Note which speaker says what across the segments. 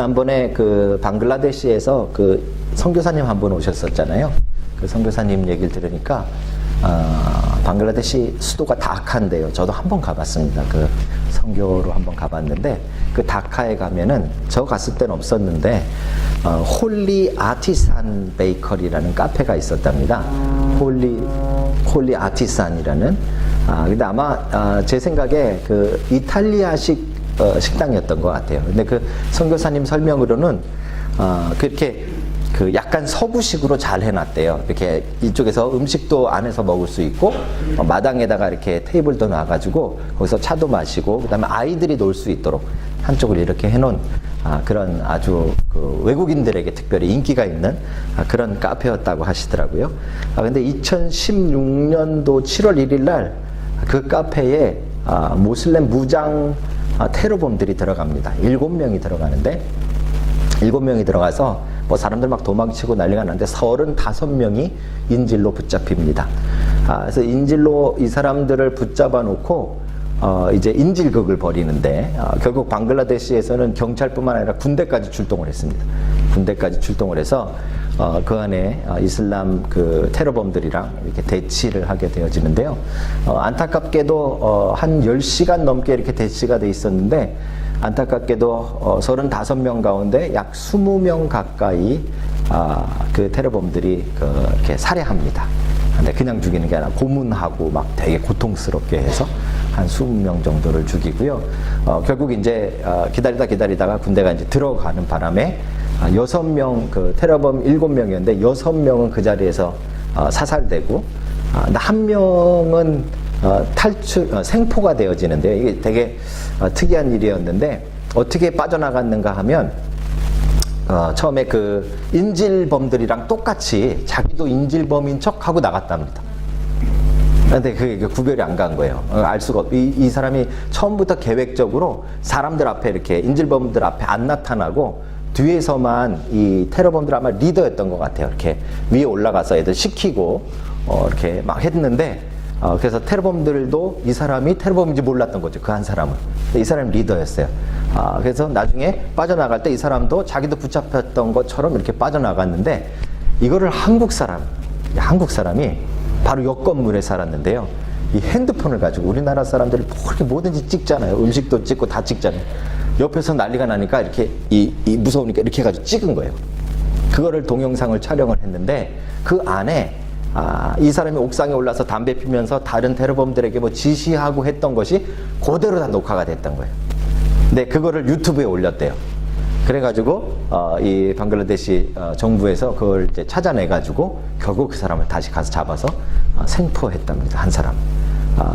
Speaker 1: 지난번에 그 방글라데시에서 그 선교사님 한 분 오셨었잖아요. 그 선교사님 얘기를 들으니까 방글라데시 수도가 다카인데요. 저도 한번 가봤습니다. 그 선교로 한번 가봤는데 그 다카에 가면은 저 갔을 때는 없었는데 홀리 아티산 베이커리라는 카페가 있었답니다. 홀리 아티산이라는 근데 아마 제 생각에 그 이탈리아식 식당이었던 것 같아요. 근데 그 선교사님 설명으로는 그렇게 그 약간 서구식으로 잘 해놨대요. 이렇게 이쪽에서 음식도 안에서 먹을 수 있고 마당에다가 이렇게 테이블도 놔가지고 거기서 차도 마시고 그다음에 아이들이 놀 수 있도록 한쪽을 이렇게 해놓은 그런 아주 그 외국인들에게 특별히 인기가 있는 그런 카페였다고 하시더라고요. 근데 2016년도 7월 1일 날 그 카페에 모슬렘 무장 테러범들이 들어갑니다. 7명이 들어가는데 7명이 들어가서 뭐 사람들 막 도망치고 난리가 났는데 35명이 인질로 붙잡힙니다. 그래서 인질로 이 사람들을 붙잡아 놓고 이제 인질극을 벌이는데 결국 방글라데시에서는 경찰뿐만 아니라 군대까지 출동을 했습니다. 군대까지 출동을 해서 그 안에 이슬람 그 테러범들이랑 이렇게 대치를 하게 되어지는데요. 안타깝게도 한 10시간 넘게 이렇게 대치가 돼 있었는데 안타깝게도 35명 가운데 약 20명 가까이 그 테러범들이 이렇게 살해합니다. 근데 그냥 죽이는 게 아니라 고문하고 막 되게 고통스럽게 해서 한 20명 정도를 죽이고요. 결국 이제 기다리다가 군대가 이제 들어가는 바람에 6명 그 테러범 7명이었는데 6명은 그 자리에서 사살되고 한 명은 생포가 되어지는데요. 이게 되게 특이한 일이었는데 어떻게 빠져나갔는가 하면 처음에 그 인질범들이랑 똑같이 자기도 인질범인 척하고 나갔답니다. 근데 그게 구별이 안 간 거예요. 알 수가 없. 이 사람이 처음부터 계획적으로 사람들 앞에 이렇게 인질범들 앞에 안 나타나고 뒤에서만 이 테러범들 아마 리더였던 것 같아요. 이렇게 위에 올라가서 애들 시키고 이렇게 막 했는데 그래서 테러범들도 이 사람이 테러범인지 몰랐던 거죠. 그 한 사람은. 이 사람이 리더였어요. 그래서 나중에 빠져나갈 때 이 사람도 자기도 붙잡혔던 것처럼 이렇게 빠져나갔는데 이거를 한국 사람이 바로 옆 건물에 살았는데요. 이 핸드폰을 가지고 우리나라 사람들이 이렇게 뭐든지 찍잖아요. 음식도 찍고 다 찍잖아요. 옆에서 난리가 나니까 이렇게 무서우니까 이렇게 해가지고 찍은 거예요. 그거를 동영상을 촬영을 했는데 그 안에 이 사람이 옥상에 올라서 담배 피면서 다른 테러범들에게 뭐 지시하고 했던 것이 그대로 다 녹화가 됐던 거예요. 근데 그거를 유튜브에 올렸대요. 그래가지고 이 방글라데시 정부에서 그걸 이제 찾아내가지고 결국 그 사람을 다시 가서 잡아서 생포했답니다. 한 사람.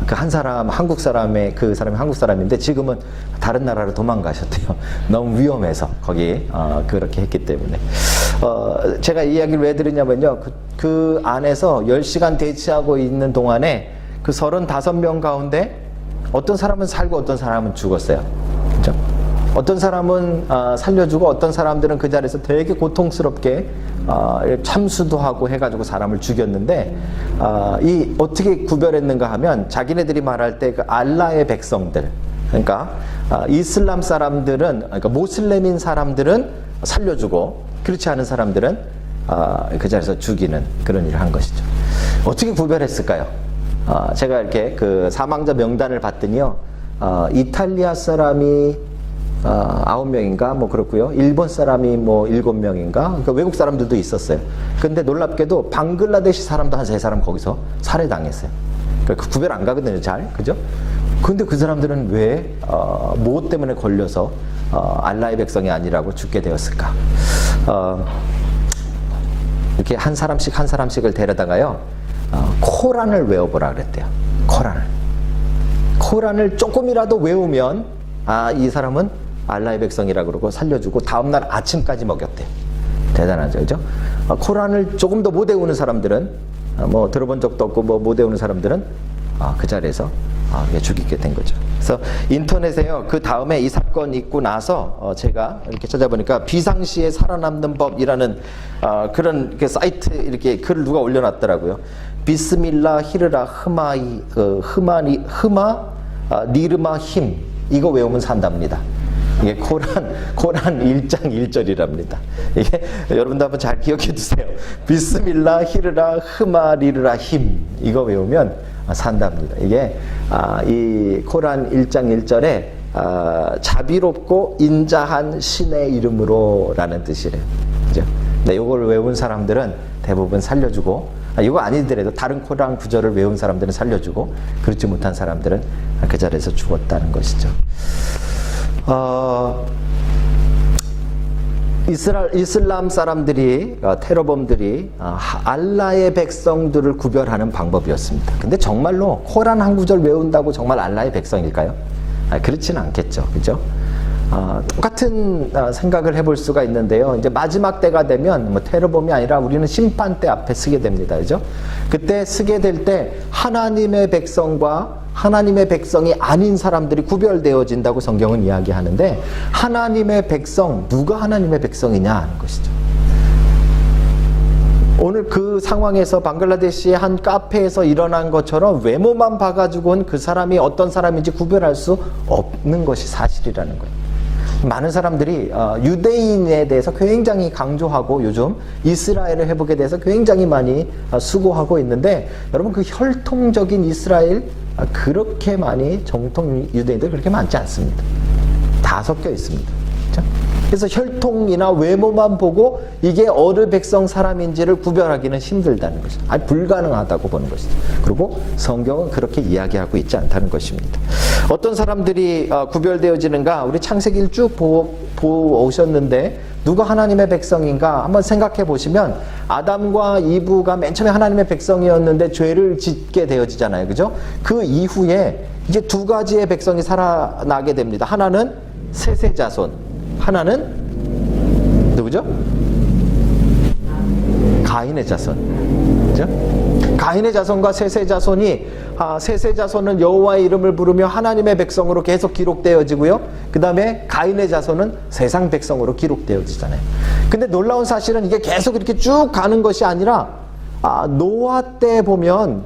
Speaker 1: 그 한 사람 한국 사람의 그 사람이 한국 사람인데 지금은 다른 나라로 도망가셨대요. 너무 위험해서 거기 그렇게 했기 때문에 제가 이 이야기를 왜 드리냐면요. 그 안에서 10시간 대치하고 있는 동안에 그 35명 가운데 어떤 사람은 살고 어떤 사람은 죽었어요. 그렇죠? 어떤 사람은 살려주고 어떤 사람들은 그 자리에서 되게 고통스럽게 참수도 하고 해가지고 사람을 죽였는데 이 어떻게 구별했는가 하면 자기네들이 말할 때 그 알라의 백성들 그러니까 이슬람 사람들은 그러니까 모슬렘인 사람들은 살려주고 그렇지 않은 사람들은 그 자리에서 죽이는 그런 일을 한 것이죠. 어떻게 구별했을까요? 제가 이렇게 그 사망자 명단을 봤더니요. 이탈리아 사람이 9명인가 뭐 그렇고요. 일본 사람이 뭐 7명인가 그러니까 외국 사람들도 있었어요. 근데 놀랍게도 방글라데시 사람도 한 3사람 거기서 살해당했어요. 그러니까 구별 안 가거든요. 잘 그죠? 근데 그 사람들은 왜 뭐 때문에 걸려서 알라의 백성이 아니라고 죽게 되었을까? 이렇게 한 사람씩을 데려다가요. 코란을 외워보라 그랬대요. 코란을 조금이라도 외우면 이 사람은 알라의 백성이라 그러고 살려주고 다음날 아침까지 먹였대요. 대단하죠, 그죠? 코란을 조금 더 못 외우는 사람들은 뭐 들어본 적도 없고 뭐 못 외우는 사람들은 그 자리에서 죽이게 된 거죠. 그래서 인터넷에요. 그 다음에 이 사건 있고 나서 제가 이렇게 찾아보니까 비상시에 살아남는 법이라는 그런 사이트 이렇게 글을 누가 올려놨더라고요. 비스밀라 히르라 흐마 니르마 힘 이거 외우면 산답니다. 이게 코란 1장 1절이랍니다. 이게 여러분도 한번 잘 기억해 두세요. 비스밀라 히르라 흐마 리르라 힘, 이거 외우면 산답니다. 이게 이 코란 1장 1절에 자비롭고 인자한 신의 이름으로라는 뜻이래요. 그죠? 네, 이걸 외운 사람들은 대부분 살려주고, 이거 아니더라도 다른 코란 구절을 외운 사람들은 살려주고, 그렇지 못한 사람들은 그 자리에서 죽었다는 것이죠. 이슬람 사람들이, 테러범들이 알라의 백성들을 구별하는 방법이었습니다. 근데 정말로 코란 한 구절 외운다고 정말 알라의 백성일까요? 그렇지는 않겠죠. 그죠? 똑같은 생각을 해볼 수가 있는데요. 이제 마지막 때가 되면 뭐 테러범이 아니라 우리는 심판대 앞에 서게 됩니다. 그죠? 그때 서게 될 때 하나님의 백성과 하나님의 백성이 아닌 사람들이 구별되어진다고 성경은 이야기하는데, 하나님의 백성, 누가 하나님의 백성이냐 하는 것이죠. 오늘 그 상황에서 방글라데시의 한 카페에서 일어난 것처럼 외모만 봐가지고는 그 사람이 어떤 사람인지 구별할 수 없는 것이 사실이라는 거예요. 많은 사람들이 유대인에 대해서 굉장히 강조하고 요즘 이스라엘의 회복에 대해서 굉장히 많이 수고하고 있는데, 여러분 그 혈통적인 이스라엘 그렇게 많이 정통 유대인들 그렇게 많지 않습니다. 다 섞여 있습니다. 그렇죠? 그래서 혈통이나 외모만 보고 이게 어느 백성 사람인지를 구별하기는 힘들다는 것이죠. 아니 불가능하다고 보는 것이죠. 그리고 성경은 그렇게 이야기하고 있지 않다는 것입니다. 어떤 사람들이 구별되어지는가? 우리 창세기를 쭉 보셨는데 누가 하나님의 백성인가 한번 생각해 보시면, 아담과 이브가 맨 처음에 하나님의 백성이었는데 죄를 짓게 되어지잖아요. 그죠? 그 이후에 이제 두 가지의 백성이 살아나게 됩니다. 하나는 셋의 자손, 하나는 누구죠? 가인의 자손. 그죠? 가인의 자손과 셋의 자손이, 셋의 자손은 여호와의 이름을 부르며 하나님의 백성으로 계속 기록되어지고요. 그 다음에 가인의 자손은 세상 백성으로 기록되어지잖아요. 근데 놀라운 사실은 이게 계속 이렇게 쭉 가는 것이 아니라, 노아 때 보면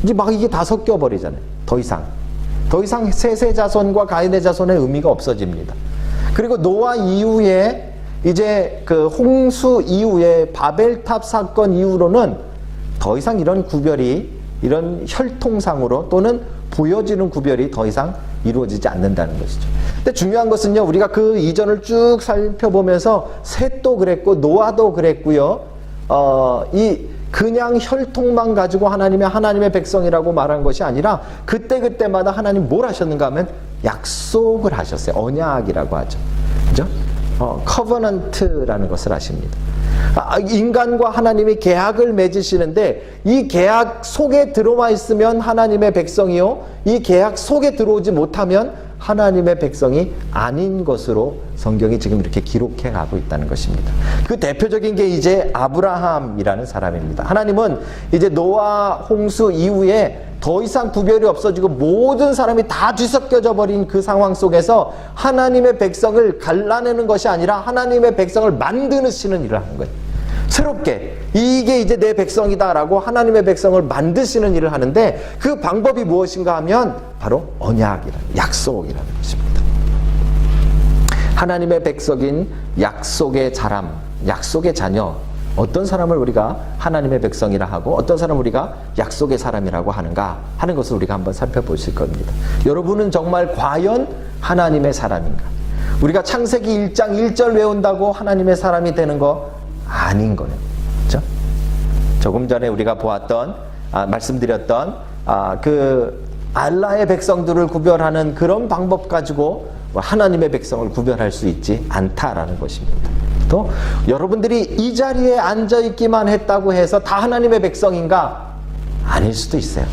Speaker 1: 이제 막 이게 다 섞여 버리잖아요. 더 이상 셋의 자손과 가인의 자손의 의미가 없어집니다. 그리고 노아 이후에 이제 그 홍수 이후에 바벨탑 사건 이후로는 더 이상 이런 구별이, 이런 혈통상으로 또는 보여지는 구별이 더 이상 이루어지지 않는다는 것이죠. 근데 중요한 것은요, 우리가 그 이전을 쭉 살펴보면서 셋도 그랬고 노아도 그랬고요. 그냥 혈통만 가지고 하나님의 백성이라고 말한 것이 아니라 그때마다 하나님 뭘 하셨는가 하면 약속을 하셨어요. 언약이라고 하죠. 그죠? 커버넌트라는 것을 하십니다. 인간과 하나님이 계약을 맺으시는데, 이 계약 속에 들어와 있으면 하나님의 백성이요, 이 계약 속에 들어오지 못하면 하나님의 백성이 아닌 것으로 성경이 지금 이렇게 기록해 가고 있다는 것입니다. 그 대표적인 게 이제 아브라함이라는 사람입니다. 하나님은 이제 노아 홍수 이후에 더 이상 구별이 없어지고 모든 사람이 다 뒤섞여져 버린 그 상황 속에서 하나님의 백성을 갈라내는 것이 아니라 하나님의 백성을 만드시는 일을 하는 거예요. 새롭게 이게 이제 내 백성이다라고 하나님의 백성을 만드시는 일을 하는데, 그 방법이 무엇인가 하면 바로 언약이라는, 약속이라는 것입니다. 하나님의 백성인 약속의 사람, 약속의 자녀, 어떤 사람을 우리가 하나님의 백성이라 하고 어떤 사람을 우리가 약속의 사람이라고 하는가 하는 것을 우리가 한번 살펴보실 겁니다. 여러분은 정말 과연 하나님의 사람인가? 우리가 창세기 1장 1절 외운다고 하나님의 사람이 되는 거 아닌 거예요. 그렇죠? 조금 전에 우리가 보았던, 말씀드렸던 그 알라의 백성들을 구별하는 그런 방법 가지고 하나님의 백성을 구별할 수 있지 않다라는 것입니다. 또 여러분들이 이 자리에 앉아 있기만 했다고 해서 다 하나님의 백성인가? 아닐 수도 있어요.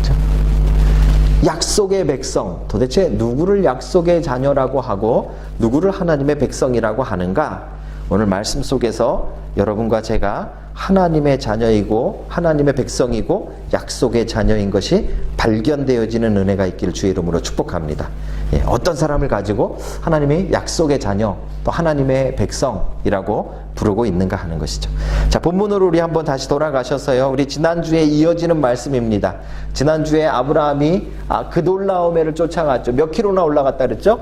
Speaker 1: 그렇죠? 약속의 백성, 도대체 누구를 약속의 자녀라고 하고 누구를 하나님의 백성이라고 하는가? 오늘 말씀 속에서 여러분과 제가 하나님의 자녀이고 하나님의 백성이고 약속의 자녀인 것이 발견되어지는 은혜가 있기를 주의 이름으로 축복합니다. 어떤 사람을 가지고 하나님의 약속의 자녀, 또 하나님의 백성이라고 부르고 있는가 하는 것이죠. 자, 본문으로 우리 한번 다시 돌아가셔서요, 우리 지난주에 이어지는 말씀입니다. 지난주에 아브라함이 그돌라오메를 쫓아갔죠. 몇 킬로나 올라갔다 그랬죠?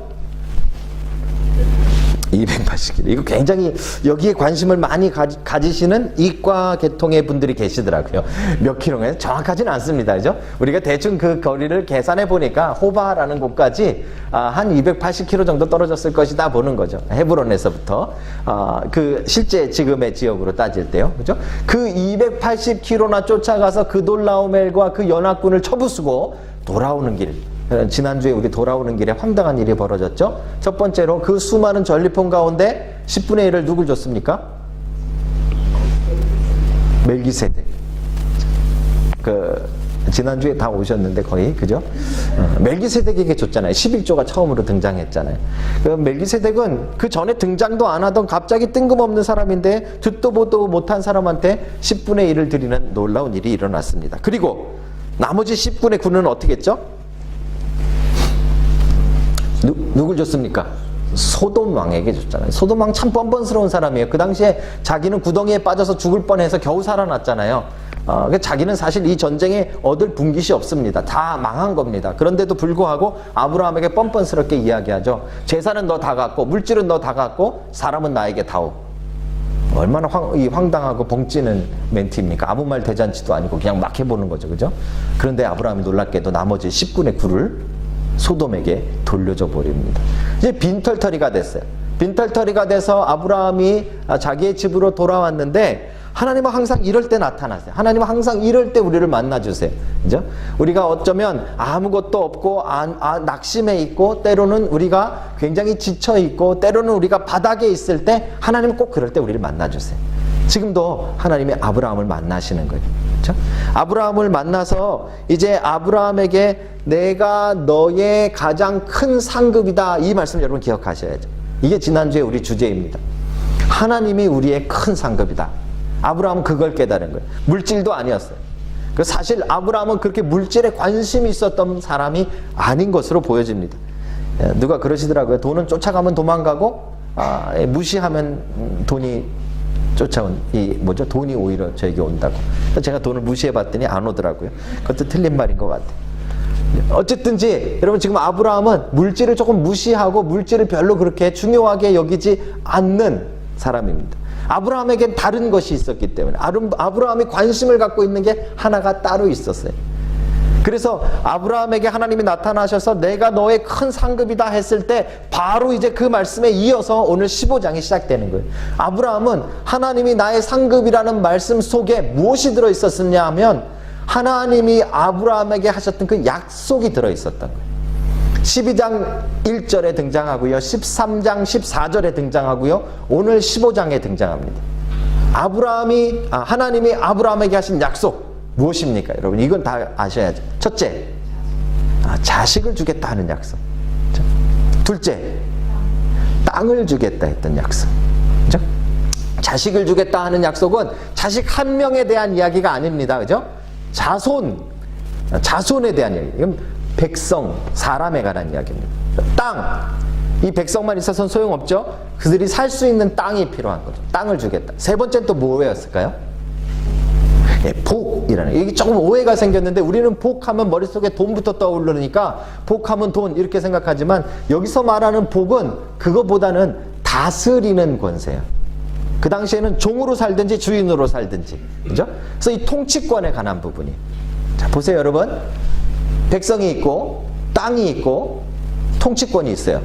Speaker 1: 280km. 이거 굉장히 여기에 관심을 많이 가지시는 이과 계통의 분들이 계시더라고요. 몇 킬로면 정확하지는 않습니다. 그죠? 우리가 대충 그 거리를 계산해 보니까 호바라는 곳까지 한 280km 정도 떨어졌을 것이다 보는 거죠. 헤브론에서부터. 그 실제 지금의 지역으로 따질 때요. 그죠? 그 280km나 쫓아가서 그 돌라오멜과 그 연합군을 쳐부수고 돌아오는 길. 지난주에 우리 돌아오는 길에 황당한 일이 벌어졌죠. 첫 번째로 그 수많은 전리품 가운데 10분의 1을 누굴 줬습니까? 멜기세덱. 지난주에 다 오셨는데 거의 그죠? 멜기세덱에게 줬잖아요. 11조가 처음으로 등장했잖아요. 멜기세덱은 그 전에 등장도 안 하던 갑자기 뜬금없는 사람인데 듣도 보도 못한 사람한테 10분의 1을 드리는 놀라운 일이 일어났습니다. 그리고 나머지 10분의 9는 어떻게 했죠? 누굴 줬습니까? 소돔 왕에게 줬잖아요. 소돔 왕 참 뻔뻔스러운 사람이에요. 그 당시에 자기는 구덩이에 빠져서 죽을 뻔해서 겨우 살아났잖아요. 자기는 사실 이 전쟁에 얻을 분깃이 없습니다. 다 망한 겁니다. 그런데도 불구하고 아브라함에게 뻔뻔스럽게 이야기하죠. 재산은 너 다 갖고 물질은 너 다 갖고 사람은 나에게 다오. 얼마나 황당하고 벙찌는 멘트입니까? 아무 말 대잔치도 아니고 그냥 막 해보는 거죠. 그죠? 그런데 아브라함이 놀랍게도 나머지 10분의 9를 소돔에게 돌려줘 버립니다. 이제 빈털터리가 됐어요. 빈털터리가 돼서 아브라함이 자기의 집으로 돌아왔는데 하나님은 항상 이럴 때 나타나세요. 하나님은 항상 이럴 때 우리를 만나주세요. 그죠? 우리가 어쩌면 아무것도 없고 낙심해 있고 때로는 우리가 굉장히 지쳐 있고 때로는 우리가 바닥에 있을 때 하나님은 꼭 그럴 때 우리를 만나주세요. 지금도 하나님이 아브라함을 만나시는 거예요. 그렇죠? 아브라함을 만나서 이제 아브라함에게 내가 너의 가장 큰 상급이다. 이 말씀 여러분 기억하셔야죠. 이게 지난주에 우리 주제입니다. 하나님이 우리의 큰 상급이다. 아브라함은 그걸 깨달은 거예요. 물질도 아니었어요. 사실 아브라함은 그렇게 물질에 관심이 있었던 사람이 아닌 것으로 보여집니다. 누가 그러시더라고요. 돈은 쫓아가면 도망가고 무시하면 돈이 쫓아온 돈이 오히려 저에게 온다고. 제가 돈을 무시해봤더니 안 오더라고요. 그것도 틀린 말인 것 같아요. 어쨌든지 여러분 지금 아브라함은 물질을 조금 무시하고 물질을 별로 그렇게 중요하게 여기지 않는 사람입니다. 아브라함에겐 다른 것이 있었기 때문에 아브라함이 관심을 갖고 있는 게 하나가 따로 있었어요. 그래서 아브라함에게 하나님이 나타나셔서 내가 너의 큰 상급이다 했을 때 바로 이제 그 말씀에 이어서 오늘 15장이 시작되는 거예요. 아브라함은 하나님이 나의 상급이라는 말씀 속에 무엇이 들어있었느냐 하면 하나님이 아브라함에게 하셨던 그 약속이 들어있었던 거예요. 12장 1절에 등장하고요. 13장 14절에 등장하고요. 오늘 15장에 등장합니다. 하나님이 아브라함에게 하신 약속 무엇입니까? 여러분 이건 다 아셔야죠. 첫째, 자식을 주겠다 하는 약속. 둘째, 땅을 주겠다 했던 약속. 그죠? 자식을 주겠다 하는 약속은 자식 한 명에 대한 이야기가 아닙니다. 그죠? 자손에 대한 이야기. 이건 백성, 사람에 관한 이야기입니다. 땅, 이 백성만 있어서는 소용없죠. 그들이 살 수 있는 땅이 필요한 거죠. 땅을 주겠다. 세 번째는 또 뭐였을까요? 복이라는. 이게 조금 오해가 생겼는데 우리는 복하면 머릿속에 돈부터 떠오르니까 복하면 돈 이렇게 생각하지만 여기서 말하는 복은 그거보다는 다스리는 권세예요. 그 당시에는 종으로 살든지 주인으로 살든지. 그죠? 그래서 이 통치권에 관한 부분이. 자, 보세요, 여러분. 백성이 있고, 땅이 있고, 통치권이 있어요.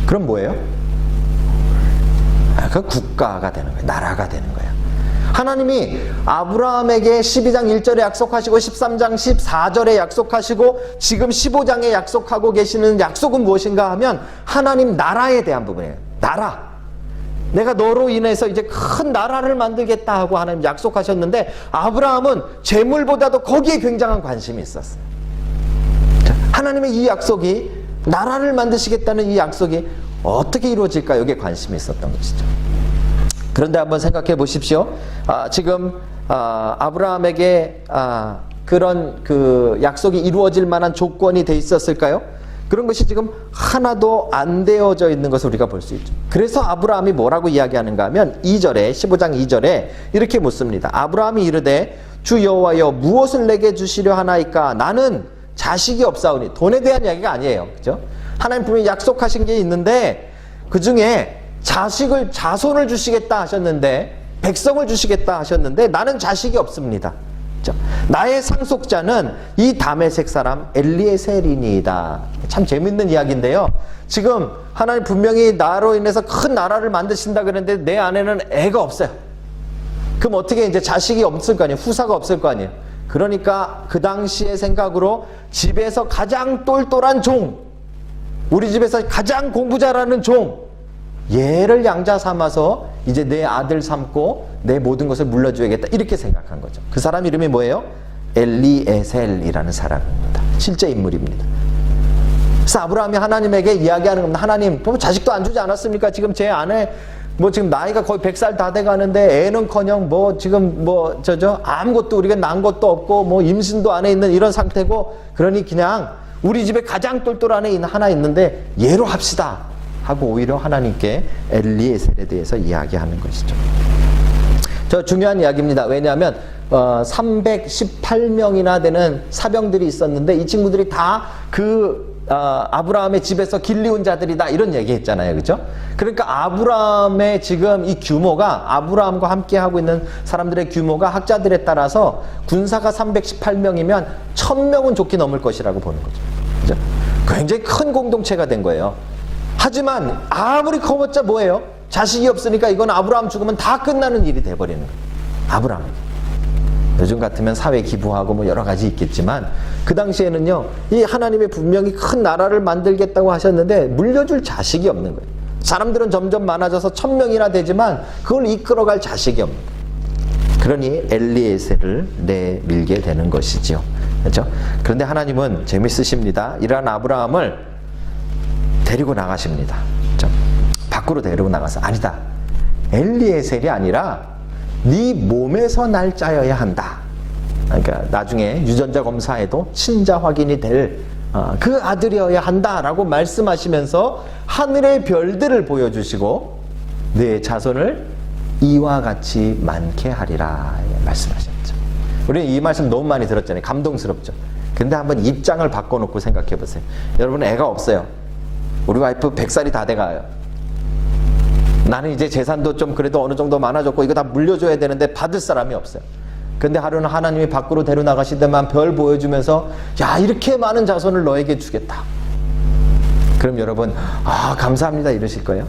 Speaker 1: 그럼 뭐예요? 그 국가가 되는 거예요. 나라가 되는 거예요. 하나님이 아브라함에게 12장 1절에 약속하시고 13장 14절에 약속하시고 지금 15장에 약속하고 계시는 약속은 무엇인가 하면 하나님 나라에 대한 부분이에요. 나라. 내가 너로 인해서 이제 큰 나라를 만들겠다 하고 하나님 약속하셨는데 아브라함은 재물보다도 거기에 굉장한 관심이 있었어요. 하나님의 이 약속이 나라를 만드시겠다는 이 약속이 어떻게 이루어질까 여기에 관심이 있었던 것이죠. 그런데 한번 생각해 보십시오. 지금 아브라함에게 그런 그 약속이 이루어질 만한 조건이 돼 있었을까요? 그런 것이 지금 하나도 안 되어져 있는 것을 우리가 볼 수 있죠. 그래서 아브라함이 뭐라고 이야기하는가 하면 2절에 15장 2절에 이렇게 묻습니다. 아브라함이 이르되 주 여호와여 무엇을 내게 주시려 하나이까? 나는 자식이 없사오니. 돈에 대한 이야기가 아니에요. 그죠? 하나님 분명히 약속하신 게 있는데 그 중에 자손을 주시겠다 하셨는데, 백성을 주시겠다 하셨는데 나는 자식이 없습니다. 나의 상속자는 이 다메섹 사람 엘리에셀이니이다. 참 재밌는 이야기인데요. 지금 하나님 분명히 나로 인해서 큰 나라를 만드신다 그랬는데 내 안에는 애가 없어요. 그럼 어떻게 이제 자식이 없을 거 아니에요? 후사가 없을 거 아니에요? 그러니까 그 당시의 생각으로 집에서 가장 똘똘한 종, 우리 집에서 가장 공부 잘하는 종, 얘를 양자 삼아서 이제 내 아들 삼고 내 모든 것을 물려줘야겠다, 이렇게 생각한 거죠. 그 사람 이름이 뭐예요? 엘리에셀이라는 사람입니다. 실제 인물입니다. 그래서 아브라함이 하나님에게 이야기하는 겁니다. 하나님, 자식도 안 주지 않았습니까? 지금 제 아내 지금 나이가 거의 100살 다 돼가는데 애는커녕 지금 아무것도 우리가 난 것도 없고 임신도 안에 있는 이런 상태고, 그러니 그냥 우리 집에 가장 똘똘한 애 하나 있는데 얘로 합시다 하고 오히려 하나님께 엘리에셀에 대해서 이야기하는 것이죠. 저 중요한 이야기입니다. 왜냐하면 318명이나 되는 사병들이 있었는데 이 친구들이 다 아브라함의 집에서 길리온 자들이다, 이런 얘기 했잖아요. 그죠? 그러니까 아브라함의 지금 이 규모가, 아브라함과 함께 하고 있는 사람들의 규모가 학자들에 따라서 군사가 318명이면 1000명은 좋게 넘을 것이라고 보는 거죠. 그죠? 굉장히 큰 공동체가 된 거예요. 하지만 아무리 커봤자 뭐예요? 자식이 없으니까 이건 아브라함 죽으면 다 끝나는 일이 돼버리는 거예요. 아브라함. 요즘 같으면 사회 기부하고 여러 가지 있겠지만 그 당시에는요, 이 하나님의 분명히 큰 나라를 만들겠다고 하셨는데 물려줄 자식이 없는 거예요. 사람들은 점점 많아져서 1000명이나 되지만 그걸 이끌어갈 자식이 없는 거예요. 그러니 엘리에셀을 내밀게 되는 것이죠. 그렇죠? 그런데 하나님은 재밌으십니다. 이러한 아브라함을 데리고 나가십니다. 그렇죠? 밖으로 데리고 나가서, 아니다, 엘리에셀이 아니라 네 몸에서 날 짜여야 한다. 그러니까 나중에 유전자 검사에도 친자 확인이 될 그 아들이어야 한다라고 말씀하시면서 하늘의 별들을 보여주시고 네 자손을 이와 같이 많게 하리라 말씀하셨죠. 우리는 이 말씀 너무 많이 들었잖아요. 감동스럽죠. 근데 한번 입장을 바꿔놓고 생각해 보세요. 여러분, 애가 없어요. 우리 와이프 100살이 다 돼가요. 나는 이제 재산도 좀 그래도 어느 정도 많아졌고 이거 다 물려줘야 되는데 받을 사람이 없어요. 근데 하루는 하나님이 밖으로 데려나가시더만 별 보여주면서, 야, 이렇게 많은 자손을 너에게 주겠다. 그럼 여러분, 감사합니다 이러실 거예요?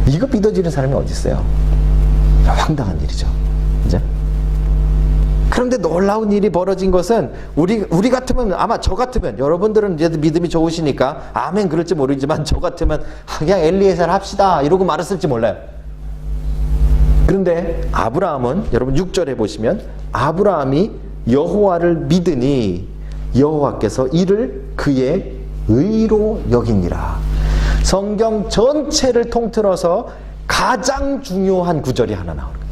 Speaker 1: 이거 믿어지는 사람이 어디 있어요? 황당한 일이죠. 그죠? 그런데 놀라운 일이 벌어진 것은 우리 같으면, 아마 저 같으면, 여러분들은 이제 믿음이 좋으시니까 아멘 그럴지 모르지만 저 같으면 그냥 엘리에셀 합시다 이러고 말았을지 몰라요. 그런데 아브라함은, 여러분 6절에 보시면, 아브라함이 여호와를 믿으니 여호와께서 이를 그의 의로 여기니라. 성경 전체를 통틀어서 가장 중요한 구절이 하나 나옵니다.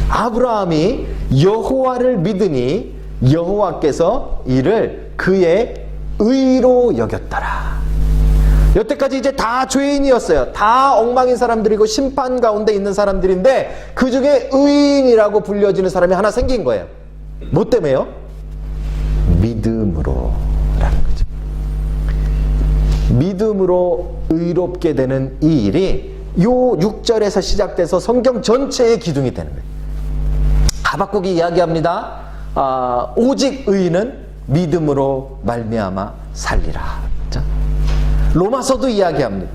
Speaker 1: 아브라함이 여호와를 믿으니 여호와께서 이를 그의 의로 여겼더라. 여태까지 이제 다 죄인이었어요. 다 엉망인 사람들이고 심판 가운데 있는 사람들인데 그 중에 의인이라고 불려지는 사람이 하나 생긴 거예요. 뭐 때문에요? 믿음으로 라는 거죠. 믿음으로 의롭게 되는 이 일이 요 6절에서 시작돼서 성경 전체의 기둥이 되는 거예요. 하박국이 이야기합니다. 오직 의인은 믿음으로 말미암아 살리라. 로마서도 이야기합니다.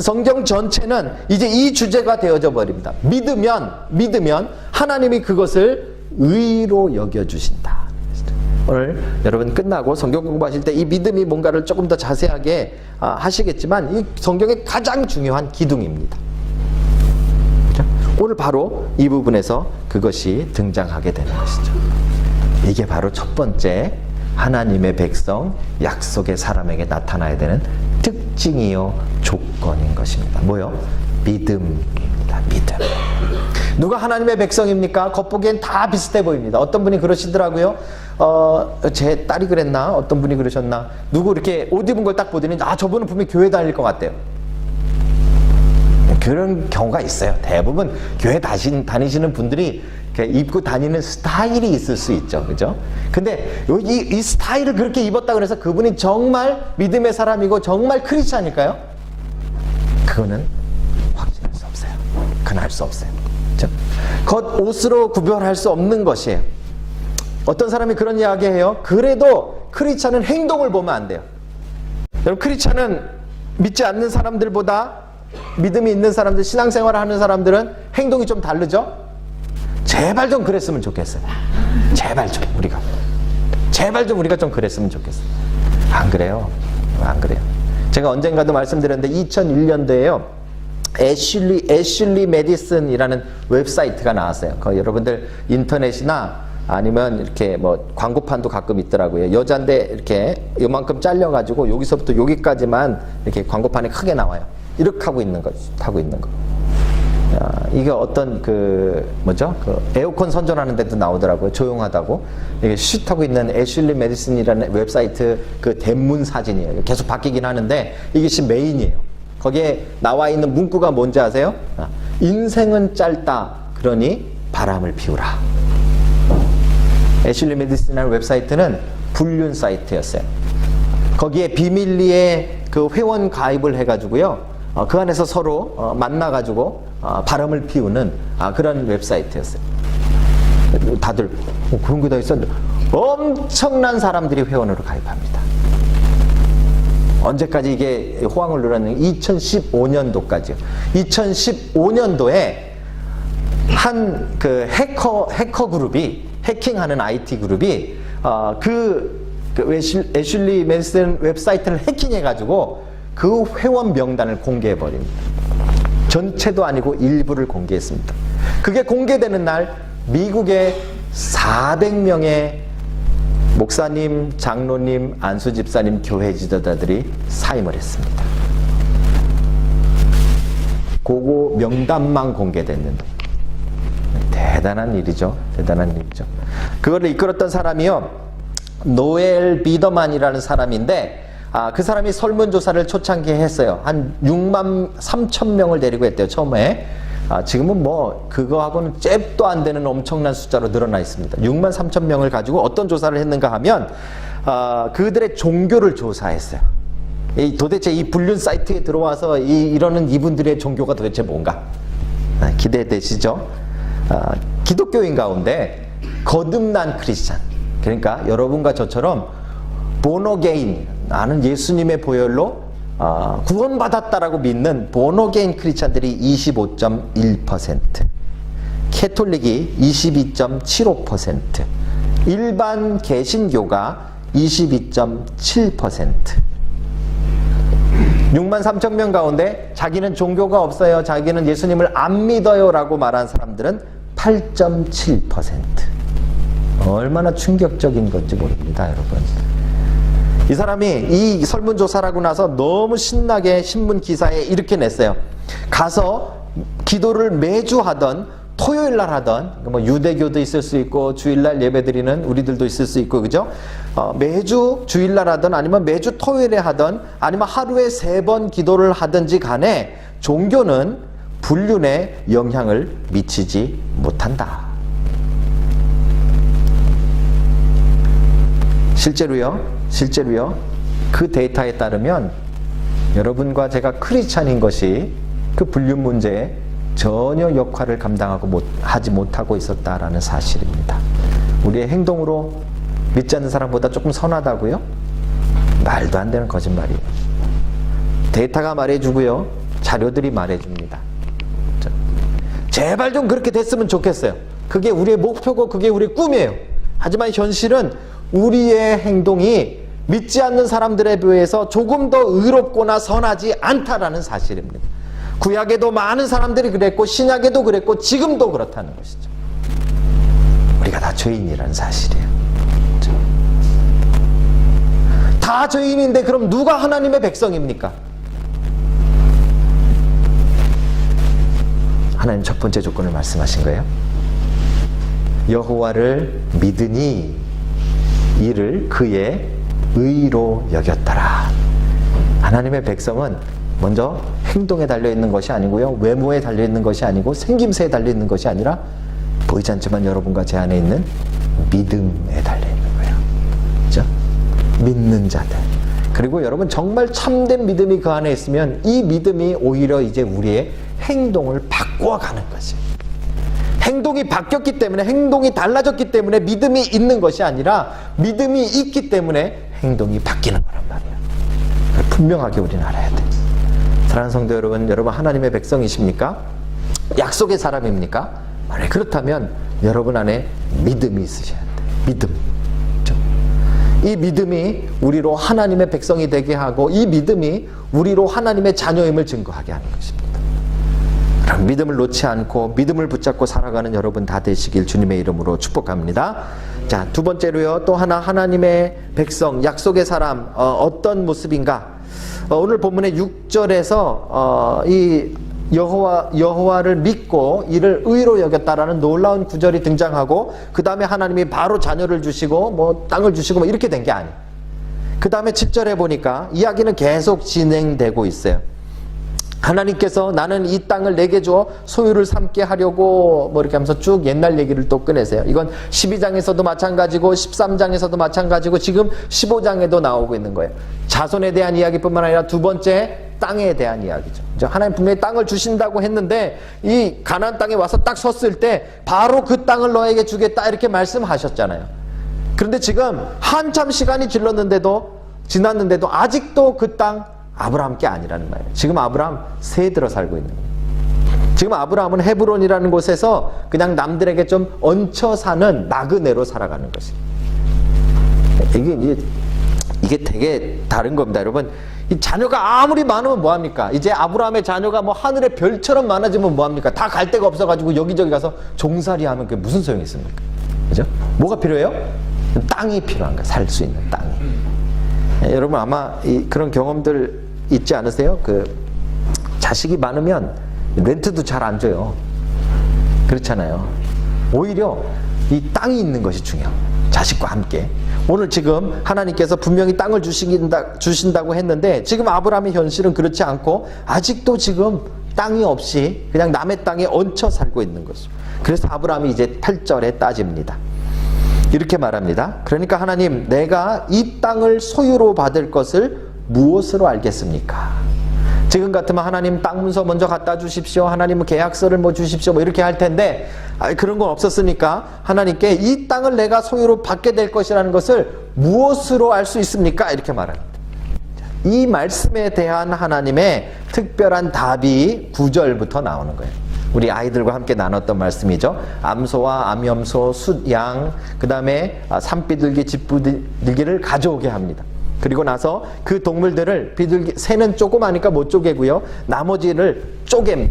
Speaker 1: 성경 전체는 이제 이 주제가 되어져 버립니다. 믿으면 하나님이 그것을 의로 여겨주신다. 오늘 여러분 끝나고 성경 공부하실 때 이 믿음이 뭔가를 조금 더 자세하게 하시겠지만 이 성경의 가장 중요한 기둥입니다. 오늘 바로 이 부분에서 그것이 등장하게 되는 것이죠. 이게 바로 첫 번째 하나님의 백성, 약속의 사람에게 나타나야 되는 특징이요 조건인 것입니다. 뭐요? 믿음입니다. 믿음. 누가 하나님의 백성입니까? 겉보기엔 다 비슷해 보입니다. 어떤 분이 그러시더라고요. 제 딸이 그랬나? 어떤 분이 그러셨나? 누구 이렇게 옷 입은 걸 딱 보더니 저분은 분명히 교회 다닐 것 같대요. 그런 경우가 있어요. 대부분 교회 다니시는 분들이 입고 다니는 스타일이 있을 수 있죠. 그죠? 근데 이 스타일을 그렇게 입었다 그래서 그분이 정말 믿음의 사람이고 정말 크리스찬일까요? 그거는 확신할 수 없어요. 그건 알 수 없어요. 그렇죠? 겉옷으로 구별할 수 없는 것이에요. 어떤 사람이 그런 이야기 해요. 그래도 크리스찬은 행동을 보면 안 돼요. 여러분, 크리스찬은 믿지 않는 사람들보다 믿음이 있는 사람들, 신앙생활을 하는 사람들은 행동이 좀 다르죠? 제발 좀 그랬으면 좋겠어요. 제발 좀 우리가 좀 그랬으면 좋겠어요. 안 그래요. 안 그래요. 제가 언젠가도 말씀드렸는데 2001년도에요. 애슐리 메디슨이라는 웹사이트가 나왔어요. 여러분들 인터넷이나 아니면 이렇게 뭐 광고판도 가끔 있더라고요. 여잔데 이렇게 요만큼 잘려가지고 여기서부터 여기까지만 이렇게 광고판에 크게 나와요. 이렇게 하고 있는 거. 이게 어떤 에어컨 선전하는 데도 나오더라고요. 조용하다고. 이게 쉿 하고 있는 애슐리 메디슨이라는 웹사이트 그 대문 사진이에요. 계속 바뀌긴 하는데 이게 메인이에요. 거기에 나와 있는 문구가 뭔지 아세요? 인생은 짧다. 그러니 바람을 피우라. 애슐리 메디슨이라는 웹사이트는 불륜 사이트였어요. 거기에 비밀리에 그 회원 가입을 해가지고요. 그 안에서 서로 만나가지고 바람을 피우는 그런 웹사이트였어요. 다들 그런 게 다 있었는데 엄청난 사람들이 회원으로 가입합니다. 언제까지 이게 호황을 누렸느냐? 2015년도까지요. 2015년도에 한 그 해커 그룹이 해킹하는 IT 그룹이 애슐리 메디슨 웹사이트를 해킹해가지고 그 회원 명단을 공개해버립니다. 전체도 아니고 일부를 공개했습니다. 그게 공개되는 날 미국의 400명의 목사님, 장로님, 안수 집사님, 교회 지도자들이 사임을 했습니다. 그거 명단만 공개됐는데 대단한 일이죠. 그거를 이끌었던 사람이요, 노엘 비더만이라는 사람인데 그 사람이 설문조사를 초창기에 했어요. 한 6만 3천 명을 데리고 했대요, 처음에. 지금은 뭐 그거하고는 잽도 안 되는 엄청난 숫자로 늘어나 있습니다. 6만 3천 명을 가지고 어떤 조사를 했는가 하면 그들의 종교를 조사했어요. 도대체 이 불륜 사이트에 들어와서 이러는 이분들의 종교가 도대체 뭔가 기대되시죠? 기독교인 가운데 거듭난 크리스찬, 그러니까 여러분과 저처럼 본어게인, 나는 예수님의 보혈로 구원받았다라고 믿는 본어게인 크리스찬들이 25.1%, 캐톨릭이 22.75%, 일반 개신교가 22.7%. 6만 3천 명 가운데 자기는 종교가 없어요, 자기는 예수님을 안 믿어요 라고 말한 사람들은 8.7%. 얼마나 충격적인 건지 모릅니다, 여러분. 이 사람이 이 설문조사를 나서 너무 신나게 신문 기사에 이렇게 냈어요. 가서 기도를 매주 하던, 토요일 날 하던, 뭐 유대교도 있을 수 있고 주일날 예배드리는 우리들도 있을 수 있고, 그죠? 매주 주일날 하던, 아니면 매주 토요일에 하던, 아니면 하루에 3번 기도를 하든지 간에 종교는 불륜에 영향을 미치지 못한다. 실제로요, 그 데이터에 따르면 여러분과 제가 크리스찬인 것이 그 불륜 문제에 전혀 역할을 하지 못하고 있었다라는 사실입니다. 우리의 행동으로 믿지 않는 사람보다 조금 선하다고요? 말도 안 되는 거짓말이에요. 데이터가 말해주고요, 자료들이 말해줍니다. 제발 좀 그렇게 됐으면 좋겠어요. 그게 우리의 목표고 그게 우리의 꿈이에요. 하지만 현실은 우리의 행동이 믿지 않는 사람들에 비해서 조금 더 의롭거나 선하지 않다라는 사실입니다. 구약에도 많은 사람들이 그랬고 신약에도 그랬고 지금도 그렇다는 것이죠. 우리가 다 죄인이라는 사실이에요. 다 죄인인데 그럼 누가 하나님의 백성입니까? 하나님 첫 번째 조건을 말씀하신 거예요. 여호와를 믿으니 이를 그의 의로 여겼더라. 하나님의 백성은 먼저 행동에 달려있는 것이 아니고요, 외모에 달려있는 것이 아니고 생김새에 달려있는 것이 아니라 보이지 않지만 여러분과 제 안에 있는 믿음에 달려있는 거예요. 그렇죠? 믿는 자들. 그리고 여러분 정말 참된 믿음이 그 안에 있으면 이 믿음이 오히려 이제 우리의 행동을 바꿔가는 거지. 행동이 바뀌었기 때문에, 행동이 달라졌기 때문에 믿음이 있는 것이 아니라 믿음이 있기 때문에 행동이 바뀌는 거란 말이야. 분명하게 우리는 알아야 돼. 사랑하는 성도 여러분, 여러분 하나님의 백성이십니까? 약속의 사람입니까? 만약 그렇다면 여러분 안에 믿음이 있으셔야 돼. 믿음. 그렇죠? 이 믿음이 우리로 하나님의 백성이 되게 하고 이 믿음이 우리로 하나님의 자녀임을 증거하게 하는 것입니다. 그럼 믿음을 놓지 않고 믿음을 붙잡고 살아가는 여러분 다 되시길 주님의 이름으로 축복합니다. 자, 두 번째로요. 또 하나 하나님의 백성, 약속의 사람, 어떤 모습인가? 오늘 본문의 6절에서 이 여호와를 믿고 이를 의로 여겼다라는 놀라운 구절이 등장하고 그 다음에 하나님이 바로 자녀를 주시고 뭐 땅을 주시고 뭐 이렇게 된 게 아니에요. 그 다음에 7절에 보니까 이야기는 계속 진행되고 있어요. 하나님께서 나는 이 땅을 내게 줘 소유를 삼게 하려고 뭐 이렇게 하면서 쭉 옛날 얘기를 또 꺼내세요. 이건 12장에서도 마찬가지고 13장에서도 마찬가지고 지금 15장에도 나오고 있는 거예요. 자손에 대한 이야기뿐만 아니라 두 번째 땅에 대한 이야기죠. 하나님 분명히 땅을 주신다고 했는데 이 가나안 땅에 와서 딱 섰을 때 바로 그 땅을 너에게 주겠다 이렇게 말씀하셨잖아요. 그런데 지금 한참 시간이 지났는데도 아직도 그 땅 아브라함께 아니라는 말이에요. 지금 아브라함 새 들어 살고 있는 거예요. 지금 아브라함은 헤브론이라는 곳에서 그냥 남들에게 좀 얹혀 사는 나그네로 살아가는 것이에요. 이게 되게 다른 겁니다. 여러분, 이 자녀가 아무리 많으면 뭐합니까? 이제 아브라함의 자녀가 뭐 하늘의 별처럼 많아지면 뭐합니까? 다 갈 데가 없어가지고 여기저기 가서 종살이 하면 그게 무슨 소용이 있습니까? 그죠? 뭐가 필요해요? 땅이 필요한 거예요. 살 수 있는 땅이. 여러분 아마 그런 경험들 있지 않으세요? 자식이 많으면 렌트도 잘 안 줘요. 그렇잖아요. 오히려 이 땅이 있는 것이 중요해요. 자식과 함께. 오늘 지금 하나님께서 분명히 땅을 주신다고 했는데 지금 아브라함의 현실은 그렇지 않고 아직도 지금 땅이 없이 그냥 남의 땅에 얹혀 살고 있는 것이죠. 그래서 아브라함이 이제 8절에 따집니다. 이렇게 말합니다. 그러니까 하나님, 내가 이 땅을 소유로 받을 것을 무엇으로 알겠습니까? 지금 같으면 하나님 땅 문서 먼저 갖다 주십시오. 하나님은 계약서를 뭐 주십시오. 뭐 이렇게 할 텐데 그런 건 없었으니까 하나님께 이 땅을 내가 소유로 받게 될 것이라는 것을 무엇으로 알 수 있습니까? 이렇게 말합니다. 이 말씀에 대한 하나님의 특별한 답이 9절부터 나오는 거예요. 우리 아이들과 함께 나눴던 말씀이죠. 암소와 암염소, 숫, 양, 그 다음에 산비둘기, 집비둘기를 가져오게 합니다. 그리고 나서 그 동물들을 새는 조그마니까 못 쪼개고요. 나머지를 쪼갭니다.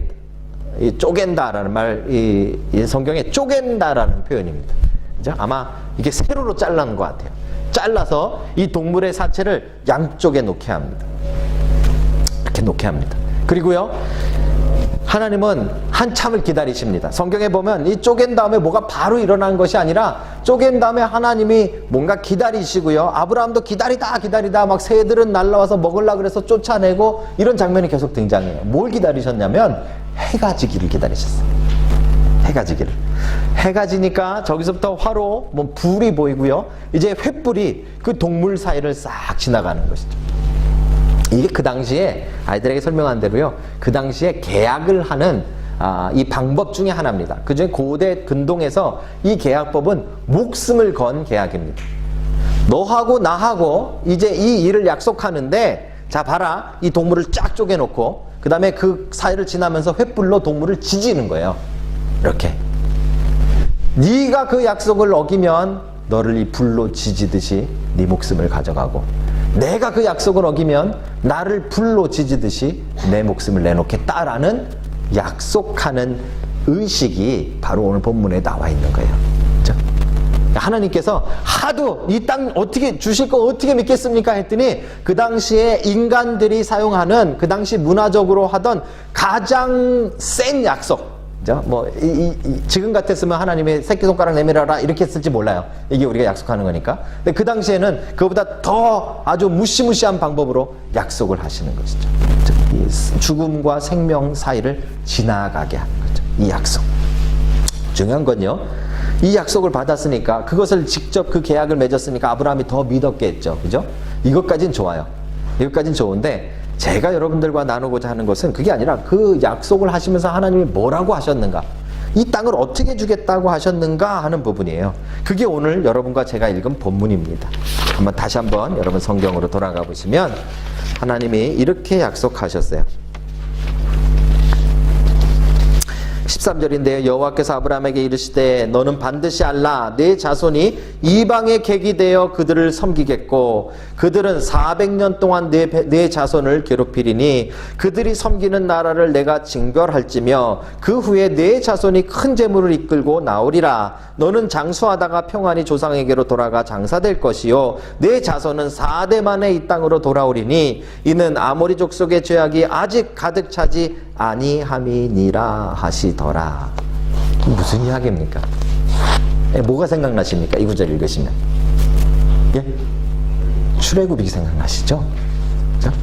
Speaker 1: 이 쪼갠다라는 말, 이 성경에 쪼갠다라는 표현입니다. 그죠? 아마 이게 세로로 잘라는 것 같아요. 잘라서 이 동물의 사체를 양쪽에 놓게 합니다. 이렇게 놓게 합니다. 그리고요, 하나님은 한참을 기다리십니다. 성경에 보면 이 쪼갠 다음에 뭐가 바로 일어난 것이 아니라 쪼갠 다음에 하나님이 뭔가 기다리시고요. 아브라함도 기다리다 막 새들은 날라와서 먹으려고 그래서 쫓아내고 이런 장면이 계속 등장해요. 뭘 기다리셨냐면 해가 지기를 기다리셨어요. 해가 지기를. 해가 지니까 저기서부터 화로, 뭐 불이 보이고요. 이제 횃불이 그 동물 사이를 싹 지나가는 것이죠. 이게 그 당시에 아이들에게 설명한 대로요. 그 당시에 계약을 하는 이 방법 중에 하나입니다. 그중에 고대 근동에서 이 계약법은 목숨을 건 계약입니다. 너하고 나하고 이제 이 일을 약속하는데 자 봐라, 이 동물을 쫙 쪼개놓고 그 다음에 그 사이를 지나면서 횃불로 동물을 지지는 거예요. 이렇게 네가 그 약속을 어기면 너를 이 불로 지지듯이 네 목숨을 가져가고, 내가 그 약속을 어기면 나를 불로 지지듯이 내 목숨을 내놓겠다라는 약속하는 의식이 바로 오늘 본문에 나와 있는 거예요. 그렇죠? 하나님께서 하도 이 땅 어떻게 주실 거 어떻게 믿겠습니까 했더니 그 당시에 인간들이 사용하는, 그 당시 문화적으로 하던 가장 센 약속, 뭐 지금 같았으면 하나님의 새끼손가락 내밀어라 이렇게 했을지 몰라요. 이게 우리가 약속하는 거니까. 근데 그 당시에는 그보다 더 아주 무시무시한 방법으로 약속을 하시는 것이죠. 이 죽음과 생명 사이를 지나가게 하는 거죠. 이 약속. 중요한 건요, 이 약속을 받았으니까, 그것을 직접 그 계약을 맺었으니까 아브라함이 더 믿었겠죠. 그죠? 이것까지는 좋아요. 여기까지는 좋은데 제가 여러분들과 나누고자 하는 것은 그게 아니라 그 약속을 하시면서 하나님이 뭐라고 하셨는가, 이 땅을 어떻게 주겠다고 하셨는가 하는 부분이에요. 그게 오늘 여러분과 제가 읽은 본문입니다. 다시 한번 여러분 성경으로 돌아가 보시면 하나님이 이렇게 약속하셨어요. 13절인데요. 여호와께서 아브라함에게 이르시되 너는 반드시 알라. 내 자손이 이방의 객이 되어 그들을 섬기겠고 그들은 400년 동안 내 자손을 괴롭히리니 그들이 섬기는 나라를 내가 징벌할지며 그 후에 내 자손이 큰 재물을 이끌고 나오리라. 너는 장수하다가 평안히 조상에게로 돌아가 장사될 것이요 내 자손은 4대 만에 이 땅으로 돌아오리니 이는 아모리 족속의 죄악이 아직 가득 차지 아니함이니라 하시더라. 무슨 이야기입니까? 뭐가 생각나십니까? 이 구절 읽으시면. 예? 출애굽이 생각나시죠? 자?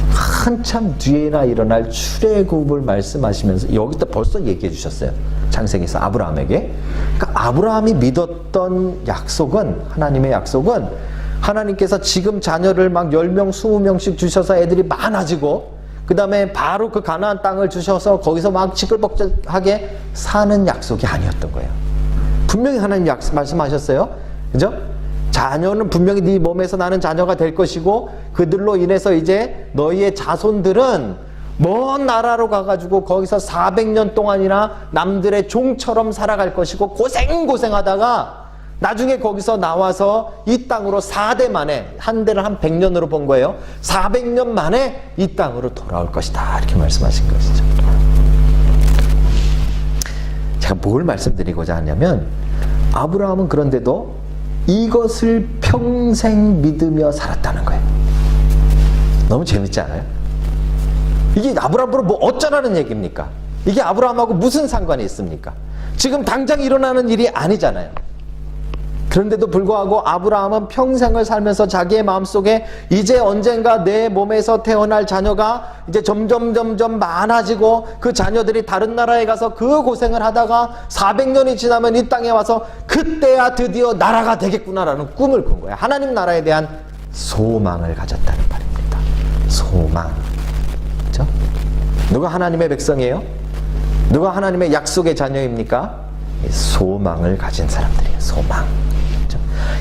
Speaker 1: 한참 뒤에나 일어날 출애굽을 말씀하시면서 여기다 벌써 얘기해 주셨어요. 창세기에서 아브라함에게. 그러니까 아브라함이 믿었던 약속은, 하나님의 약속은 하나님께서 지금 자녀를 막 10명, 20명씩 주셔서 애들이 많아지고 그 다음에 바로 그 가나안 땅을 주셔서 거기서 막 시끌벅적하게 사는 약속이 아니었던 거예요. 분명히 하나님 말씀하셨어요. 그죠? 자녀는 분명히 네 몸에서 나는 자녀가 될 것이고 그들로 인해서 이제 너희의 자손들은 먼 나라로 가가지고 거기서 400년 동안이나 남들의 종처럼 살아갈 것이고 고생하다가 나중에 거기서 나와서 이 땅으로 4대 만에, 한 대를 한 100년으로 본 거예요. 400년 만에 이 땅으로 돌아올 것이다. 이렇게 말씀하신 것이죠. 제가 뭘 말씀드리고자 하냐면 아브라함은 그런데도 이것을 평생 믿으며 살았다는 거예요. 너무 재밌지 않아요? 이게 아브라함으로 뭐 어쩌라는 얘기입니까? 이게 아브라함하고 무슨 상관이 있습니까? 지금 당장 일어나는 일이 아니잖아요. 그런데도 불구하고 아브라함은 평생을 살면서 자기의 마음속에 이제 언젠가 내 몸에서 태어날 자녀가 이제 점점 많아지고 그 자녀들이 다른 나라에 가서 그 고생을 하다가 400년이 지나면 이 땅에 와서 그때야 드디어 나라가 되겠구나라는 꿈을 꾼 거예요. 하나님 나라에 대한 소망을 가졌다는 말입니다. 소망. 그렇죠? 누가 하나님의 백성이에요? 누가 하나님의 약속의 자녀입니까? 소망을 가진 사람들이에요. 소망.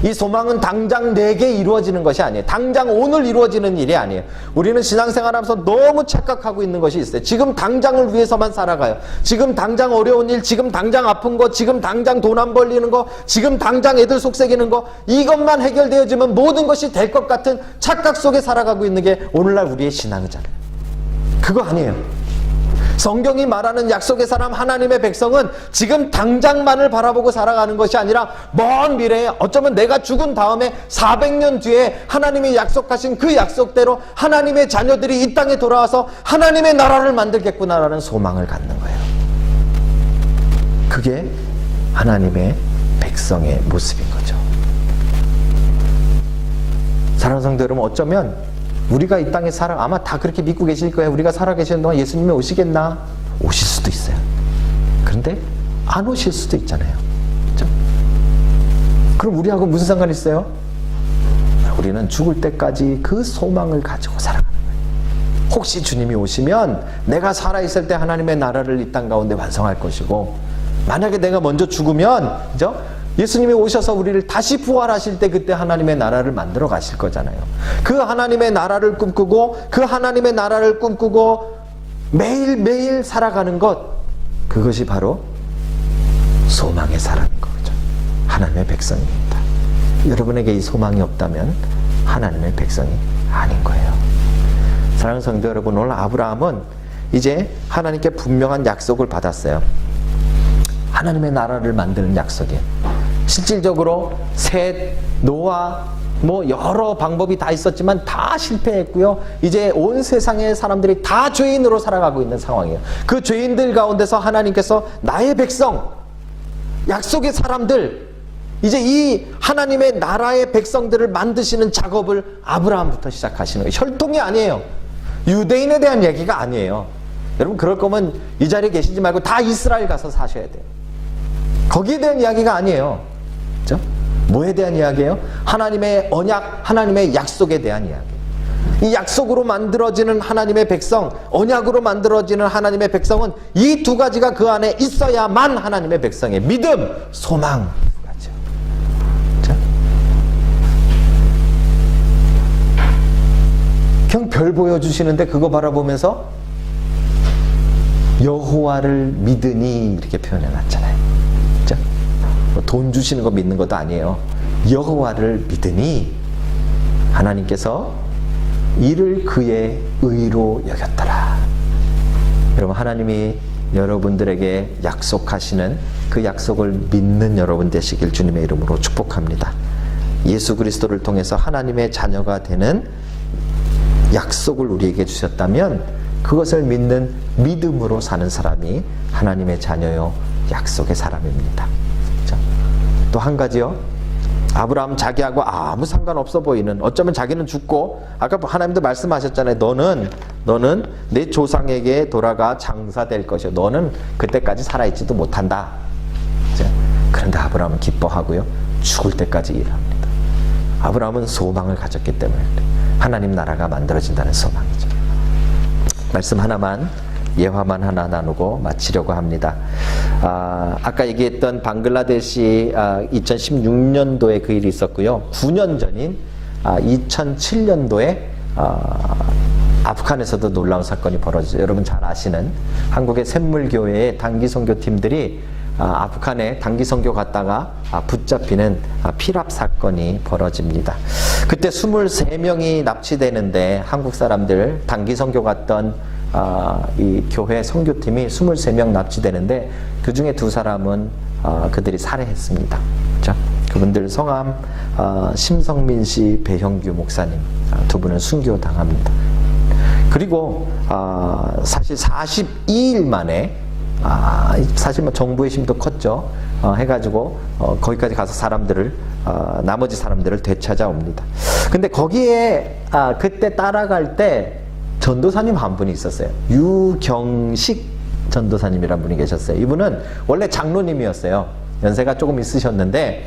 Speaker 1: 이 소망은 당장 내게 이루어지는 것이 아니에요. 당장 오늘 이루어지는 일이 아니에요. 우리는 신앙생활하면서 너무 착각하고 있는 것이 있어요. 지금 당장을 위해서만 살아가요. 지금 당장 어려운 일, 지금 당장 아픈 거, 지금 당장 돈 안 벌리는 거, 지금 당장 애들 속삭이는 거, 이것만 해결되어지면 모든 것이 될 것 같은 착각 속에 살아가고 있는 게 오늘날 우리의 신앙이잖아요. 그거 아니에요. 성경이 말하는 약속의 사람 하나님의 백성은 지금 당장만을 바라보고 살아가는 것이 아니라 먼 미래에 어쩌면 내가 죽은 다음에 400년 뒤에 하나님이 약속하신 그 약속대로 하나님의 자녀들이 이 땅에 돌아와서 하나님의 나라를 만들겠구나라는 소망을 갖는 거예요. 그게 하나님의 백성의 모습인 거죠. 사랑하는 성도 여러분, 어쩌면 우리가 이 땅에 아마 다 그렇게 믿고 계실 거예요. 우리가 살아계시는 동안 예수님이 오시겠나? 오실 수도 있어요. 그런데 안 오실 수도 있잖아요. 그렇죠? 그럼 우리하고 무슨 상관이 있어요? 우리는 죽을 때까지 그 소망을 가지고 살아가는 거예요. 혹시 주님이 오시면 내가 살아있을 때 하나님의 나라를 이 땅 가운데 완성할 것이고, 만약에 내가 먼저 죽으면, 그죠? 예수님이 오셔서 우리를 다시 부활하실 때 그때 하나님의 나라를 만들어 가실 거잖아요. 그 하나님의 나라를 꿈꾸고 그 하나님의 나라를 꿈꾸고 매일매일 살아가는 것, 그것이 바로 소망의 사람인 거죠. 하나님의 백성입니다. 여러분에게 이 소망이 없다면 하나님의 백성이 아닌 거예요. 사랑하는 성도 여러분, 오늘 아브라함은 이제 하나님께 분명한 약속을 받았어요. 하나님의 나라를 만드는 약속이에요. 실질적으로 셋, 노아, 뭐 여러 방법이 다 있었지만 다 실패했고요. 이제 온 세상의 사람들이 다 죄인으로 살아가고 있는 상황이에요. 그 죄인들 가운데서 하나님께서 나의 백성, 약속의 사람들, 이제 이 하나님의 나라의 백성들을 만드시는 작업을 아브라함부터 시작하시는 거예요. 혈통이 아니에요. 유대인에 대한 얘기가 아니에요. 여러분, 그럴 거면 이 자리에 계시지 말고 다 이스라엘 가서 사셔야 돼요. 거기에 대한 이야기가 아니에요. 그렇죠? 뭐에 대한 이야기예요? 하나님의 언약, 하나님의 약속에 대한 이야기. 이 약속으로 만들어지는 하나님의 백성, 언약으로 만들어지는 하나님의 백성은 이 두 가지가 그 안에 있어야만 하나님의 백성의 믿음, 소망 두 가지요. 자, 그냥 별 보여주시는데 그거 바라보면서 여호와를 믿으니 이렇게 표현해놨잖아요. 자, 뭐 돈 주시는 거 믿는 것도 아니에요. 여호와를 믿으니 하나님께서 이를 그의 의로 여겼더라. 여러분, 하나님이 여러분들에게 약속하시는 그 약속을 믿는 여러분 되시길 주님의 이름으로 축복합니다. 예수 그리스도를 통해서 하나님의 자녀가 되는 약속을 우리에게 주셨다면 그것을 믿는 믿음으로 사는 사람이 하나님의 자녀요 약속의 사람입니다. 또 한 가지요. 아브라함 자기하고 아무 상관없어 보이는, 어쩌면 자기는 죽고, 아까 하나님도 말씀하셨잖아요. 너는 내 조상에게 돌아가 장사될 것이요. 너는 그때까지 살아있지도 못한다. 그런데 아브라함은 기뻐하고요. 죽을 때까지 일합니다. 아브라함은 소망을 가졌기 때문에 하나님 나라가 만들어진다는 소망이죠. 말씀 하나만, 예화만 하나 나누고 마치려고 합니다. 아까 얘기했던 방글라데시 2016년도에 그 일이 있었고요. 9년 전인 2007년도에 아프간에서도 놀라운 사건이 벌어지죠. 여러분 잘 아시는 한국의 샘물교회의 단기 선교팀들이 아프간에 단기 선교 갔다가 붙잡히는 피랍 사건이 벌어집니다. 그때 23명이 납치되는데 한국 사람들 단기 선교 갔던 이 교회 선교팀이 23명 납치되는데 그 중에 2사람은 그들이 살해했습니다. 자, 그분들 성함 심성민 씨, 배형규 목사님 두 분은 순교당합니다. 그리고 사실 42일 만에 사실 뭐 정부의 힘도 컸죠. 해가지고 거기까지 가서 사람들을 나머지 사람들을 되찾아옵니다. 근데 거기에 그때 따라갈 때 전도사님 한 분이 있었어요. 유경식 전도사님이란 분이 계셨어요. 이분은 원래 장로님이었어요. 연세가 조금 있으셨는데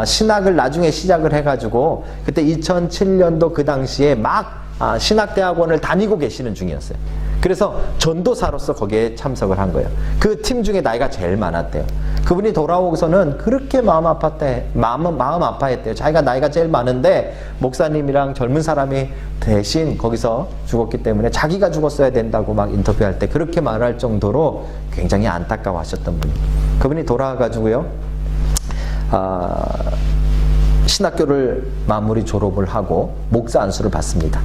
Speaker 1: 신학을 나중에 시작을 해가지고 그때 2007년도 그 당시에 막 신학대학원을 다니고 계시는 중이었어요. 그래서 전도사로서 거기에 참석을 한 거예요. 그 팀 중에 나이가 제일 많았대요. 그분이 돌아오고서는 그렇게 마음 아파했대요. 자기가 나이가 제일 많은데 목사님이랑 젊은 사람이 대신 거기서 죽었기 때문에 자기가 죽었어야 된다고 막 인터뷰할 때 그렇게 말할 정도로 굉장히 안타까워하셨던 분이. 그분이 돌아와가지고요. 신학교를 마무리 졸업을 하고 목사 안수를 받습니다.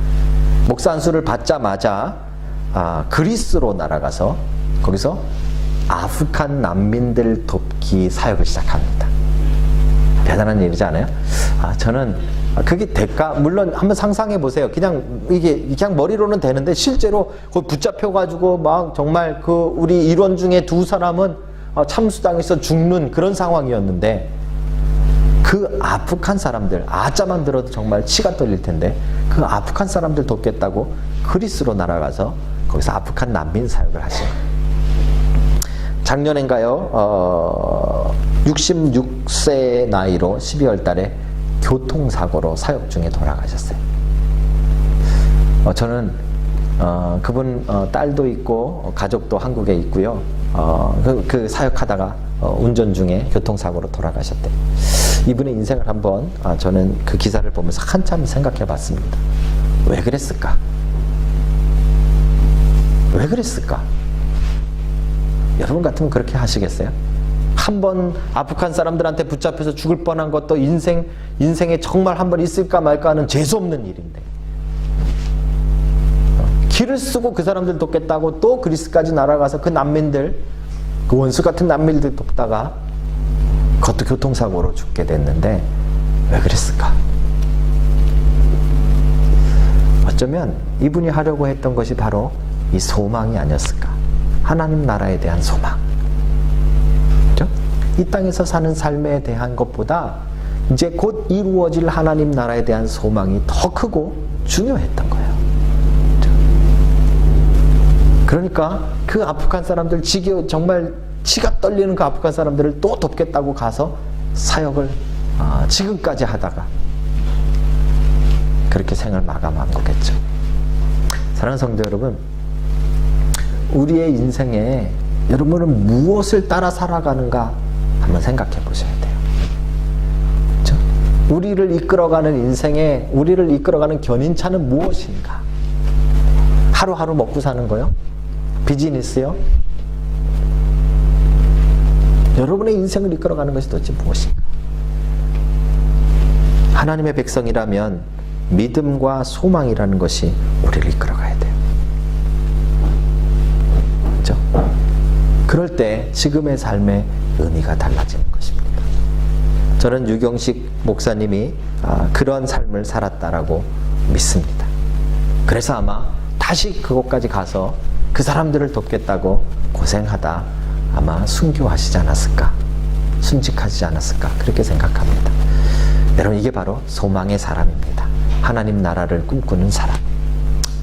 Speaker 1: 목사 안수를 받자마자 그리스로 날아가서 거기서 아프간 난민들 돕기 사역을 시작합니다. 대단한 일이지 않아요? 저는 그게 될까? 물론 한번 상상해 보세요. 그냥 이게 그냥 머리로는 되는데 실제로 거기 붙잡혀가지고 막 정말 그 우리 일원 중에 2사람은 참수당해서 죽는 그런 상황이었는데 그 아프간 사람들, 아자만 들어도 정말 치가 떨릴 텐데 그 아프간 사람들 돕겠다고 그리스로 날아가서 거기서 아프간 난민 사역을 하신 거예요. 작년엔가요, 66세 나이로 12월 달에 교통사고로 사역 중에 돌아가셨어요. 저는 그분 딸도 있고 가족도 한국에 있고요. 그 사역하다가 운전 중에 교통사고로 돌아가셨대요. 이분의 인생을 한번 저는 그 기사를 보면서 한참 생각해 봤습니다. 왜 그랬을까? 왜 그랬을까? 여러분 같으면 그렇게 하시겠어요? 한번 아프간 사람들한테 붙잡혀서 죽을 뻔한 것도 인생에 정말 한번 있을까 말까 하는 재수없는 일인데 길을 쓰고 그 사람들 돕겠다고 또 그리스까지 날아가서 그 난민들, 그 원수 같은 난민들 돕다가 그것도 교통사고로 죽게 됐는데 왜 그랬을까? 어쩌면 이분이 하려고 했던 것이 바로 이 소망이 아니었을까? 하나님 나라에 대한 소망. 그렇죠? 이 땅에서 사는 삶에 대한 것보다 이제 곧 이루어질 하나님 나라에 대한 소망이 더 크고 중요했던 거예요. 그렇죠? 그러니까 그 아프간 사람들 정말 치가 떨리는 그 아프간 사람들을 또 돕겠다고 가서 사역을 지금까지 하다가 그렇게 생을 마감한 거겠죠. 사랑하는 성도 여러분, 우리의 인생에 여러분은 무엇을 따라 살아가는가 한번 생각해 보셔야 돼요. 그렇죠? 우리를 이끌어가는 인생에 우리를 이끌어가는 견인차는 무엇인가? 하루하루 먹고 사는 거요? 비즈니스요? 여러분의 인생을 이끌어가는 것이 도대체 무엇인가? 하나님의 백성이라면 믿음과 소망이라는 것이 우리를 이끌어가야 돼요. 그렇죠? 그럴 때 지금의 삶의 의미가 달라지는 것입니다. 저는 유경식 목사님이 그런 삶을 살았다라고 믿습니다. 그래서 아마 다시 그곳까지 가서 그 사람들을 돕겠다고 고생하다 아마 순교하시지 않았을까, 순직하지 않았을까, 그렇게 생각합니다. 여러분, 이게 바로 소망의 사람입니다. 하나님 나라를 꿈꾸는 사람.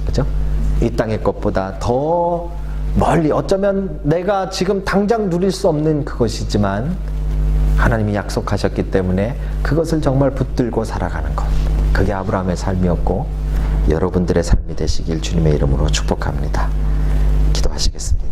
Speaker 1: 그죠? 이 땅의 것보다 더 멀리, 어쩌면 내가 지금 당장 누릴 수 없는 그것이지만 하나님이 약속하셨기 때문에 그것을 정말 붙들고 살아가는 것. 그게 아브라함의 삶이었고 여러분들의 삶이 되시길 주님의 이름으로 축복합니다. 기도하시겠습니다.